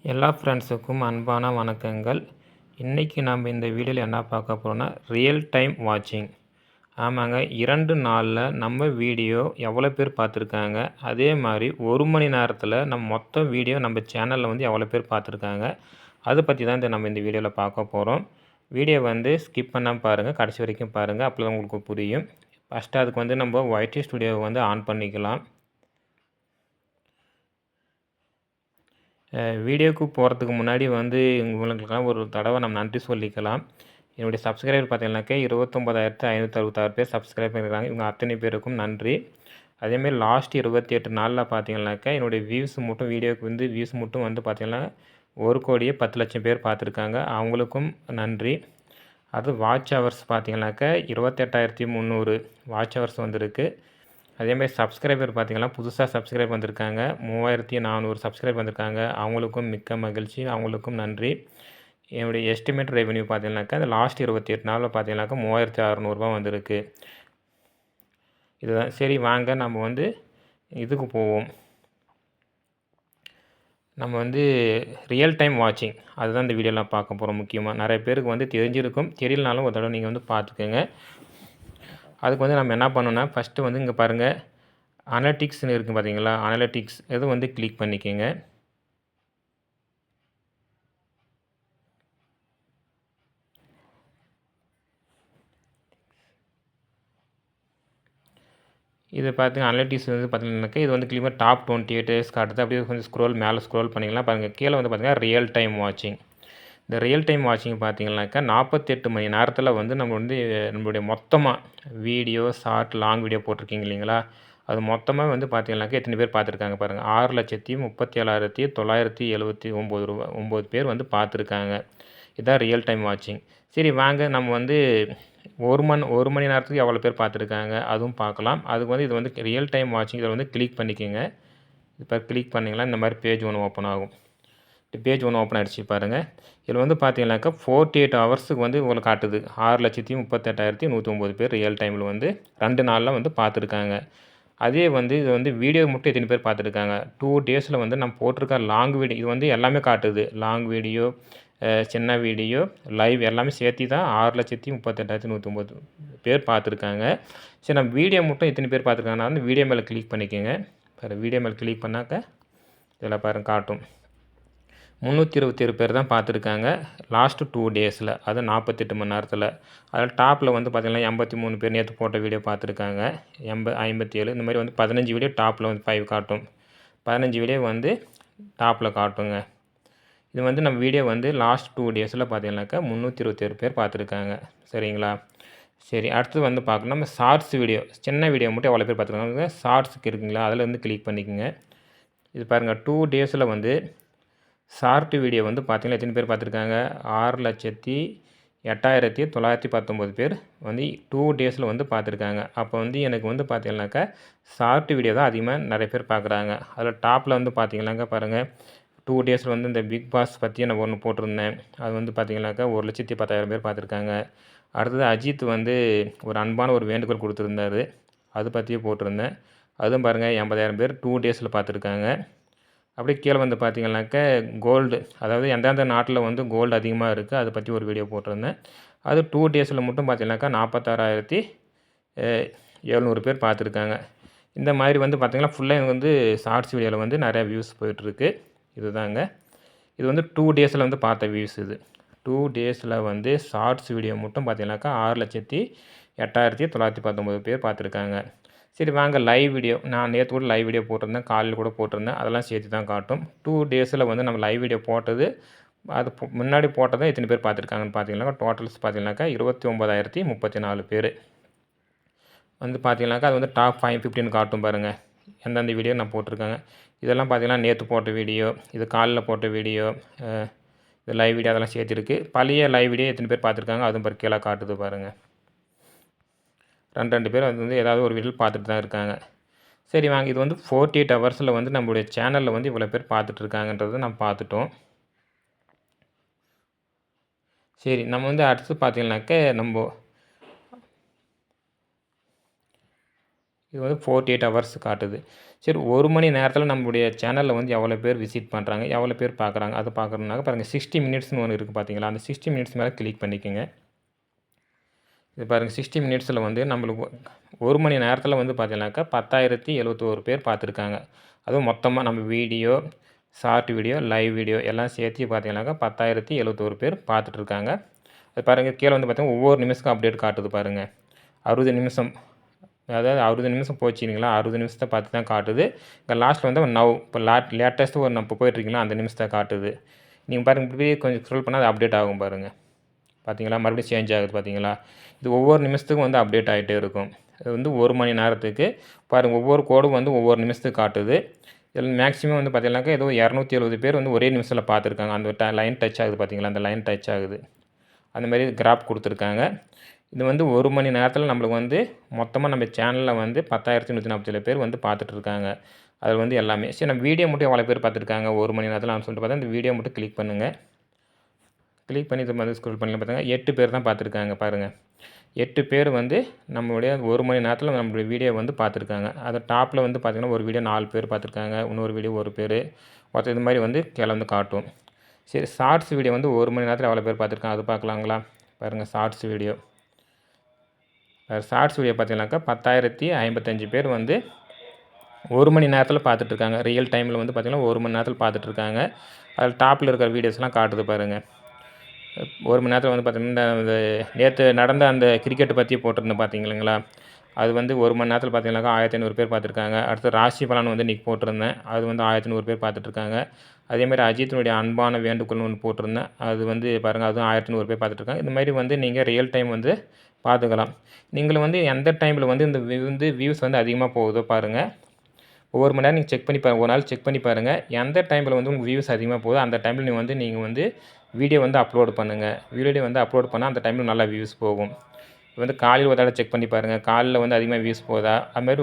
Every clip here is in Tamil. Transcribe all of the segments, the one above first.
எல்லா ஃப்ரெண்ட்ஸுக்கும் அன்பான வணக்கங்கள். இன்றைக்கி நம்ம இந்த வீடியோவில் என்ன பார்க்க போகிறோம்னா ரியல் டைம் வாட்சிங். ஆமாங்க, 2 நாளில் நம்ம வீடியோ எவ்வளோ பேர் பார்த்துருக்காங்க, அதே மாதிரி 1 மணி நேரத்தில் நம்ம மொத்த வீடியோ நம்ம சேனலில் வந்து எவ்வளோ பேர் பார்த்துருக்காங்க, அதை பற்றி தான் நம்ம இந்த வீடியோவில் பார்க்க போகிறோம். வீடியோ வந்து ஸ்கிப் பண்ணாமல் பாருங்கள், கடைசி வரைக்கும் பாருங்கள், அப்போ தான் உங்களுக்கு புரியும். ஃபஸ்ட்டு அதுக்கு வந்து நம்ம YT ஸ்டுடியோவை வந்து ஆன் பண்ணிக்கலாம். வீடியோவுக்கு போகிறதுக்கு முன்னாடி வந்து உங்களுக்கெல்லாம் ஒரு தடவை நம்ம நன்றி சொல்லிக்கலாம். என்னுடைய சப்ஸ்கிரைபர் பார்த்தீங்கன்னாக்கா 29,566 பேர் சப்ஸ்கிரைப் பண்ணியிருக்காங்க. இவங்க அத்தனை பேருக்கும் நன்றி. அதேமாரி லாஸ்ட் 28 நாளில் பார்த்தீங்கன்னாக்கா என்னுடைய வியூஸ் மட்டும் வீடியோவுக்கு வந்து வியூஸ் மட்டும் வந்து பார்த்திங்கன்னா 1,10,00,000 பேர் பார்த்துருக்காங்க. அவங்களுக்கும் நன்றி. அது வாட்ச் ஹவர்ஸ் பார்த்தீங்கன்னாக்கா 28,300 வாட்ச் ஹவர்ஸ் வந்துருக்கு. அதேமாதிரி சப்ஸ்கிரைபர் பார்த்திங்கன்னா புதுசாக சப்ஸ்கிரைப் வந்திருக்காங்க, 3,400 சப்ஸ்கிரைப் வந்திருக்காங்க. அவங்களுக்கும் மிக்க மகிழ்ச்சி, அவங்களுக்கும் நன்றி. என்னுடைய எஸ்டிமேட் ரெவென்யூ பார்த்தீங்கன்னாக்கா அந்த லாஸ்ட் 28 நாளில் பார்த்தீங்கன்னாக்கா 3,600 வந்திருக்கு. இதுதான். சரி, வாங்க நம்ம வந்து இதுக்கு போவோம். நம்ம வந்து ரியல் டைம் வாட்சிங் அதுதான் இந்த வீடியோலாம் பார்க்க போகிறோம். முக்கியமாக நிறைய பேருக்கு வந்து தெரிஞ்சிருக்கும், தெரியலனாலும் ஒரு தடவை நீங்கள் வந்து பார்த்துக்கோங்க. அதுக்கு வந்து நம்ம என்ன பண்ணணும்னா ஃபஸ்ட்டு வந்து இங்கே பாருங்கள், அனலிட்டிக்ஸ்னு இருக்குது பார்த்தீங்களா, அனலிட்டிக்ஸ் இது வந்து கிளிக் பண்ணிக்கோங்க. இது பார்த்தீங்கன்னா அனலிட்டிக்ஸ் வந்து பார்த்தீங்கன்னாக்கா இது வந்து கிளியர் டாப் 28 டேஸ் காட்டுது. அப்படியே கொஞ்சம் மேலே ஸ்க்ரோல் பண்ணிக்கலாம். பாருங்கள், கீழே வந்து பார்த்தீங்கன்னா ரியல் டைம் வாட்சிங். இந்த ரியல் டைம் வாட்சிங் பார்த்தீங்கன்னாக்கா 48 மணி நேரத்தில் வந்து நம்ம வந்து நம்மளுடைய மொத்தமாக வீடியோ ஷார்ட் லாங் வீடியோ போட்டிருக்கீங்க இல்லைங்களா, அது மொத்தமாக வந்து பார்த்தீங்கன்னாக்கா எத்தனை பேர் பார்த்துருக்காங்க பாருங்கள். 6,37,979 பேர் வந்து பார்த்துருக்காங்க. இதுதான் ரியல் டைம் வாட்சிங். சரி, வாங்க நம்ம வந்து ஒரு மணி நேரத்துக்கு எவ்வளோ பேர் பார்த்துருக்காங்க அதுவும் பார்க்கலாம். அதுக்கு வந்து இது வந்து ரியல் டைம் வாட்சிங் இதில் வந்து கிளிக் பண்ணிக்கோங்க. இப்போ கிளிக் பண்ணிங்கன்னா இந்த மாதிரி பேஜ் ஒன்று ஓப்பன் ஆகும். பேஜ் ஒன்று ஓப்பன் ஆகிடுச்சு பாருங்கள். இதில் வந்து பார்த்தீங்கன்னாக்கா 48 ஹவர்ஸுக்கு வந்து உங்களுக்கு காட்டுது 6,38,109 பேர் ரியல் டைமில் வந்து 2 நாளில் வந்து பார்த்துருக்காங்க. அதே வந்து இது வந்து வீடியோ மட்டும் எத்தனை பேர் பார்த்துருக்காங்க, 2 டேஸில் வந்து நம்ம போட்டிருக்க லாங் வீடியோ இது வந்து எல்லாமே காட்டுது. லாங் வீடியோ, சின்ன வீடியோ, லைவ் எல்லாமே சேர்த்தி தான் 6,38,109 பேர் பார்த்துருக்காங்க. சரி, நம்ம வீடியோ மட்டும் எத்தனை பேர் பார்த்துருக்காங்கன்னா வந்து வீடியோ மேலே கிளிக் பண்ணிக்கோங்க. வீடியோ மேலே கிளிக் பண்ணாக்க இதில் பாருங்கள் காட்டும் 327 பேர் தான் பார்த்துருக்காங்க லாஸ்ட்டு 2 டேஸில், அது 48 மணி நேரத்தில். அதில் டாப்பில் வந்து பார்த்திங்கன்னா 83 பேர் நேற்று போட்ட வீடியோ பார்த்துருக்காங்க. 57 இந்த மாதிரி வந்து 15 வீடியோ டாப்பில் வந்து 5 காட்டும். 15 வீடியோ வந்து டாப்பில் காட்டுங்க. இது வந்து நம்ம வீடியோ வந்து லாஸ்ட் 2 டேஸில் பார்த்தீங்கன்னாக்கா 327 பேர் பார்த்துருக்காங்க. சரிங்களா? சரி, அடுத்து வந்து பார்க்கணும் நம்ம ஷார்ட்ஸ் வீடியோ, சின்ன வீடியோ மட்டும் எவ்வளோ பேர் பார்த்துருக்காங்க. ஷார்ட்ஸுக்கு இருக்குங்களா, அதில் வந்து கிளிக் பண்ணிக்கோங்க. இது பாருங்கள், 2 டேஸில் வந்து ஷார்ட் வீடியோ வந்து பார்த்திங்கன்னா எத்தனை பேர் பார்த்துருக்காங்க, 6,08,919 பேர் வந்து 2 டேஸில் வந்து பார்த்துருக்காங்க. அப்போ வந்து எனக்கு வந்து பார்த்திங்கனாக்கா ஷார்ட் வீடியோ தான் அதிகமாக நிறைய பேர் பார்க்குறாங்க. அதில் டாப்பில் வந்து பார்த்திங்கனாக்கா பாருங்கள், 2 டேஸில் வந்து இந்த பிக் பாஸ் பற்றி நான் ஒன்று போட்டிருந்தேன். அது வந்து பார்த்திங்கனாக்கா 1,10,000 பேர் பார்த்துருக்காங்க. அடுத்தது அஜித் வந்து ஒரு அன்பான ஒரு வேண்டுகோள் கொடுத்துருந்தாரு, அது பற்றியே போட்டிருந்தேன். அதுவும் பாருங்கள் 80,000 பேர் 2 டேஸில் பார்த்துருக்காங்க. அப்படியே கீழே வந்து பார்த்திங்கனாக்கா கோல்டு, அதாவது எந்தெந்த நாட்டில் வந்து கோல்டு அதிகமாக இருக்குது அதை பற்றி ஒரு வீடியோ போட்டிருந்தேன். அது 2 டேஸில் மட்டும் பார்த்திங்கனாக்கா 46,700 பேர் பார்த்துருக்காங்க. இந்த மாதிரி வந்து பார்த்திங்கன்னா ஃபுல்லாக வந்து ஷார்ட்ஸ் வீடியோவில் வந்து நிறையா வியூஸ் போயிட்டுருக்கு. இதுதாங்க, இது வந்து 2 டேஸில் வந்து பார்த்த வியூஸ். இது 2 டேஸில் வந்து ஷார்ட்ஸ் வீடியோ மட்டும் பார்த்திங்கனாக்கா 6,08,919 பேர் பார்த்துருக்காங்க. சரி, வாங்க லைவ் வீடியோ, நான் நேற்று கூட லைவ் வீடியோ போட்டிருந்தேன், காலையில் கூட போட்டிருந்தேன், அதெல்லாம் சேர்த்து தான் காட்டும். 2 டேஸில் வந்து நம்ம லைவ் வீடியோ போட்டது, அது முன்னாடி போட்டதை எத்தனை பேர் பார்த்துருக்காங்கன்னு பார்த்தீங்கன்னாக்கா டோட்டல்ஸ் பார்த்தீங்கன்னாக்கா 29,034 பேர் வந்து பார்த்தீங்கன்னாக்கா அது வந்து டாப் 515 காட்டும் பாருங்கள், எந்தெந்த வீடியோ நான் போட்டிருக்காங்க. இதெல்லாம் பார்த்தீங்கன்னா நேற்று போட்ட வீடியோ, இது காலையில் போட்ட வீடியோ, இது லைவ் வீடியோ அதெல்லாம் சேர்த்துருக்கு. பழைய லைவ் வீடியோ எத்தனை பேர் பார்த்துருக்காங்க அதுவும் கீழே காட்டுது பாருங்கள். 2 பேர் அது வந்து ஏதாவது ஒரு வீடியோ பார்த்துட்டு தான் இருக்காங்க. சரி, வாங்க, இது வந்து 48 ஹவர்ஸில் வந்து நம்மளுடைய சேனலில் வந்து இவ்வளோ பேர் பார்த்துட்ருக்காங்கன்றதை நம்ம பார்த்துட்டோம். சரி, நம்ம வந்து அடுத்து பார்த்திங்கனாக்க நம்ம இது வந்து 48 ஹவர்ஸ் காட்டுது. சரி 1 மணி நேரத்தில் நம்மளுடைய சேனலில் வந்து எவ்வளோ பேர் விசிட் பண்ணுறாங்க, எவ்வளோ பேர் பார்க்குறாங்க, அது பார்க்குறதுனாக்க பாருங்கள் 60 மினிட்ஸ்னு ஒன்று இருக்குது பார்த்தீங்களா, அந்த 60 மினிட்ஸ் மேலே கிளிக் பண்ணிக்கோங்க. இது பாருங்கள் 60 மினிட்ஸில் வந்து நம்மளுக்கு 1 மணி நேரத்தில் வந்து பார்த்தீங்கன்னாக்கா 10,071 பேர் பார்த்துருக்காங்க. அதுவும் மொத்தமாக நம்ம video, short video, live video எல்லாம் சேர்த்து பார்த்தீங்கன்னாக்கா 10,071 பேர் பார்த்துட்ருக்காங்க. அது பாருங்கள் கீழே வந்து பார்த்தீங்கன்னா ஒவ்வொரு நிமிஷத்துக்கும் அப்டேட் காட்டுது பாருங்கள். 60 நிமிஷம், அதாவது 60 நிமிஷம் போச்சுங்களா, 60 நிமிஷத்தை பார்த்து தான் காட்டுது. இங்கே லாஸ்ட்டில் வந்து நவ் இப்போ லேட்டஸ்ட்டு ஒரு நம்ம போயிட்டுருக்கீங்களா அந்த நிமிஷத்தை காட்டுது. நீங்கள் பாருங்கள் இப்படியே கொஞ்சம் ஸ்க்ரோல் பண்ணால் அது அப்டேட் ஆகும் பாருங்கள். பார்த்தீங்களா, மறுபடியும் சேஞ்ச் ஆகுது பார்த்தீங்களா. இது ஒவ்வொரு நிமிஷத்துக்கும் வந்து அப்டேட் ஆகிட்டே இருக்கும். அது வந்து 1 மணி நேரத்துக்கு பாருங்கள் ஒவ்வொரு கோடும் வந்து ஒவ்வொரு நிமிஷத்துக்கு காட்டுது. இதில் மேக்ஸிமம் வந்து பார்த்தீங்கன்னாக்கா ஏதோ 270 பேர் வந்து ஒரே நிமிஷத்தில் பார்த்துருக்காங்க. அந்த லைன் டச் ஆகுது பார்த்தீங்களா, அந்த லைன் டச் ஆகுது. அந்த மாதிரி கிராஃப் கொடுத்துருக்காங்க. இது வந்து 1 மணி நேரத்தில் நம்மளுக்கு வந்து மொத்தமாக நம்ம சேனலில் வந்து 10,147 பேர் வந்து பார்த்துட்ருக்காங்க. அதில் வந்து எல்லாமே சரி நம்ம வீடியோ மட்டும் எவ்வளோ பேர் பார்த்துருக்காங்க 1 மணி நேரத்தில் சொல்லிட்டு பார்த்தா இந்த வீடியோ மட்டும் கிளிக் பண்ணுங்கள். கிளிக் பண்ணி இது மாதிரி ஸ்க்ரோல் பண்ணி பார்த்தீங்கன்னா 8 பேர் தான் பார்த்துருக்காங்க பாருங்கள். 8 பேர் வந்து நம்மளுடைய 1 மணி நேரத்தில் நம்மளுடைய வீடியோ வந்து பார்த்துருக்காங்க. அது டாப்பில் வந்து பார்த்திங்கன்னா ஒரு வீடியோ 4 பேர் பார்த்துருக்காங்க, இன்னொரு வீடியோ 1 பேர், மொத்தம் இது மாதிரி வந்து கீழே வந்து காட்டும். சரி ஷார்ட்ஸ் வீடியோ வந்து 1 மணி நேரத்தில் எவ்வளோ பேர் பார்த்துருக்காங்க அது பார்க்கலாங்களா. பாருங்கள் ஷார்ட்ஸ் வீடியோ பார்த்தீங்கன்னாக்கா 10,055 பேர் வந்து 1 மணி நேரத்தில் பார்த்துட்ருக்காங்க. ரியல் டைமில் வந்து பார்த்திங்கன்னா 1 மணி நேரத்தில் பார்த்துட்ருக்காங்க. அதில் டாப்பில் இருக்கிற வீடியோஸ்லாம் காட்டுது பாருங்கள். 1 மணி நேரத்தில் வந்து பார்த்திங்கன்னா இந்த நேற்று நடந்த அந்த கிரிக்கெட்டை பற்றி போட்டிருந்தேன் பார்த்தீங்களா, அது வந்து 1 மணி நேரத்தில் பார்த்தீங்கன்னாக்கா 1,500 பேர் பார்த்துருக்காங்க. அடுத்து ராசி பலன் வந்து இன்றைக்கி போட்டிருந்தேன், அது வந்து 1,100 பேர் பார்த்துட்ருக்காங்க. அதேமாதிரி அஜித்தினுடைய அன்பான வேண்டுகோள்னு ஒன்று போட்டிருந்தேன், அது வந்து பாருங்கள் அதுவும் 1,100 பேர் பார்த்துட்ருக்காங்க. இந்த மாதிரி வந்து நீங்கள் ரியல் டைம் வந்து பார்த்துக்கலாம். நீங்களும் வந்து எந்த டைமில் வந்து இந்த வியூஸ் வந்து அதிகமாக போகுதோ பாருங்கள். ஒவ்வொரு மணி நேரம் நீங்கள் செக் பண்ணி ஒரு நாள் செக் பண்ணி பாருங்கள். எந்த டைமில் வந்து உங்கள் வியூஸ் அதிகமாக போகுதோ அந்த டைமில் நீங்கள் வந்து வீடியோ வந்து அப்லோட் பண்ணுங்கள். வீடியோ வந்து அப்லோட் பண்ணால் அந்த டைமில் நல்லா வியூஸ் போகும். வந்து காலையில் ஒரு தடவை செக் பண்ணி பாருங்கள், காலையில் வந்து அதிகமாக வியூஸ் போகுதா, அதுமாதிரி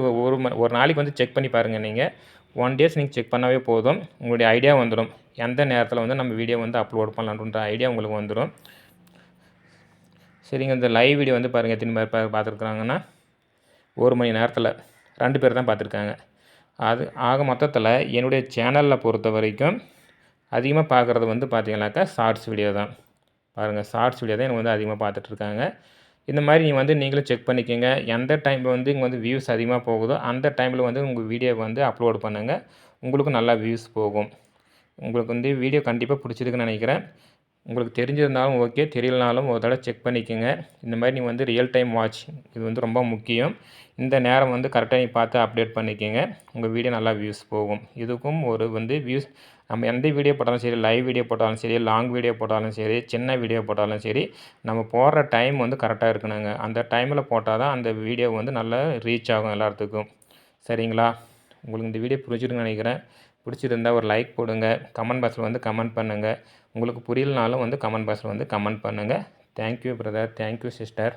ஒரு நாளைக்கு வந்து செக் பண்ணி பாருங்கள். நீங்கள் 1 டேஸ் நீங்கள் செக் பண்ணாவே போதும், உங்களுடைய ஐடியா வந்துடும். எந்த நேரத்தில் வந்து நம்ம வீடியோ வந்து அப்லோட் பண்ணலான்ற ஐடியா உங்களுக்கு வந்துடும். சரிங்க, இந்த லைவ் வீடியோ வந்து பாருங்கள் எத்தனை பேர் பார்த்துருக்குறாங்கன்னா 1 மணி நேரத்தில் 2 பேர் தான் பார்த்துருக்காங்க. அது ஆக மொத்தத்தில் என்னுடைய சேனலில் பொறுத்த வரைக்கும் அதிகமாக பார்க்குறது வந்து பார்த்தீங்கன்னாக்கா ஷார்ட்ஸ் வீடியோ தான். பாருங்கள் ஷார்ட்ஸ் வீடியோ தான் எனக்கு வந்து அதிகமாக பார்த்துட்ருக்காங்க. இந்த மாதிரி நீங்கள் வந்து நீங்களும் செக் பண்ணிக்கோங்க. எந்த டைமில் வந்து இங்கே வந்து வியூஸ் அதிகமாக போகுதோ அந்த டைமில் வந்து உங்கள் வீடியோ வந்து அப்லோட் பண்ணுங்கள். உங்களுக்கும் நல்லா வியூஸ் போகும். உங்களுக்கு வந்து வீடியோ கண்டிப்பாக பிடிச்சிருக்குன்னு நினைக்கிறேன். உங்களுக்கு தெரிஞ்சிருந்தாலும் ஓகே, தெரியலனாலும் ஒரு தடவை செக் பண்ணிக்கோங்க. இந்த மாதிரி நீங்கள் வந்து ரியல் டைம் வாட்ச் இது வந்து ரொம்ப முக்கியம். இந்த நேரம் வந்து கரெக்டாக நீங்கள் பார்த்து அப்டேட் பண்ணிக்கோங்க. உங்கள் வீடியோ நல்லா வியூஸ் போகும். இதுக்கும் ஒரு வந்து வியூஸ் நம்ம எந்த வீடியோ போட்டாலும் சரி, லைவ் வீடியோ போட்டாலும் சரி, லாங் வீடியோ போட்டாலும் சரி, சின்ன வீடியோ போட்டாலும் சரி, நம்ம போடுற டைம் வந்து கரெக்டாக இருக்கணுங்க. அந்த டைமில் போட்டால் தான் அந்த வீடியோ வந்து நல்லா ரீச் ஆகும் எல்லாத்துக்கும். சரிங்களா, உங்களுக்கு இந்த வீடியோ பிடிச்சிருக்குன்னு நினைக்கிறேன். பிடிச்சிருந்தா ஒரு லைக் போடுங்க, கமெண்ட் பாக்ஸில் வந்து கமெண்ட் பண்ணுங்கள். உங்களுக்கு புரியலனாலும் வந்து கமெண்ட் பாக்ஸில் வந்து கமெண்ட் பண்ணுங்கள். Thank you brother, thank you sister.